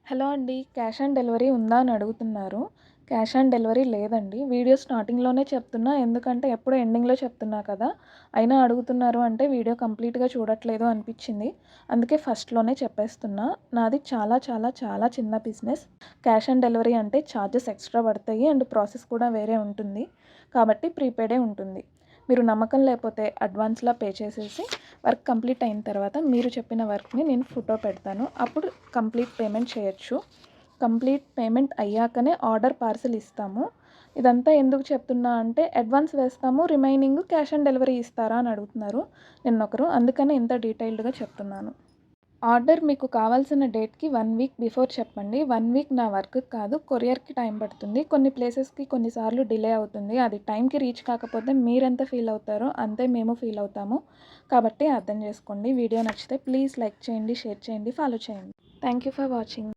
Hello అండి. Cash on delivery ఉందా అని అడుగుతున్నారు. క్యాష్ ఆన్ డెలివరీ లేదండి. వీడియో స్టార్టింగ్‌లోనే చెప్తున్నా. ఎందుకంటే ఎప్పుడూ ఎండింగ్‌లో చెప్తున్నా కదా! అయినా అడుగుతున్నారు అంటే వీడియో కంప్లీట్‌గా చూడట్లేదు అనిపిచ్చింది. అందుకే ఫస్ట్‌లోనే చెప్పేస్తున్నా. నాది చాలా చాలా చాలా చిన్న బిజినెస్. క్యాష్ ఆన్ డెలివరీ అంటే చార్జెస్ ఎక్స్‌ట్రా పడతాయి. అండ్ ప్రాసెస్ కూడా వేరే ఉంటుంది. కాబట్టి ప్రీపెయిడే ఉంటుంది. మీరు నమ్మకం లేకపోతే అడ్వాన్స్‌లా పే చేసేసి వర్క్ కంప్లీట్ అయిన తర్వాత మీరు చెప్పిన వర్క్‌ని నేను ఫోటో పెడతాను. అప్పుడు కంప్లీట్ పేమెంట్ చేయొచ్చు. కంప్లీట్ పేమెంట్ అయ్యాకనే ఆర్డర్ పార్సెల్ ఇస్తాము. ఇదంతా ఎందుకు చెప్తున్నా అంటే అడ్వాన్స్ వేస్తాము. రిమైనింగ్ క్యాష్ ఆన్ డెలివరీ ఇస్తారా అని అడుగుతున్నారు నిన్నొకరు. అందుకనే ఇంత డీటెయిల్డ్‌గా చెప్తున్నాను. ఆర్డర్ మీకు కావాల్సిన డేట్‌కి 1 వీక్ బిఫోర్ చెప్పండి. 1 వీక్ నా వర్క్‌కి కాదు, కొరియర్‌కి టైం పడుతుంది. కొన్ని ప్లేసెస్‌కి కొన్నిసార్లు డిలే అవుతుంది. అది టైంకి రీచ్ కాకపోతే మీరెంత ఫీల్ అవుతారో అంతే మేము ఫీల్ అవుతాము. కాబట్టి అర్థం చేసుకోండి. వీడియో నచ్చితే ప్లీజ్ లైక్ చేయండి, షేర్ చేయండి, ఫాలో చేయండి. Thank you for watching.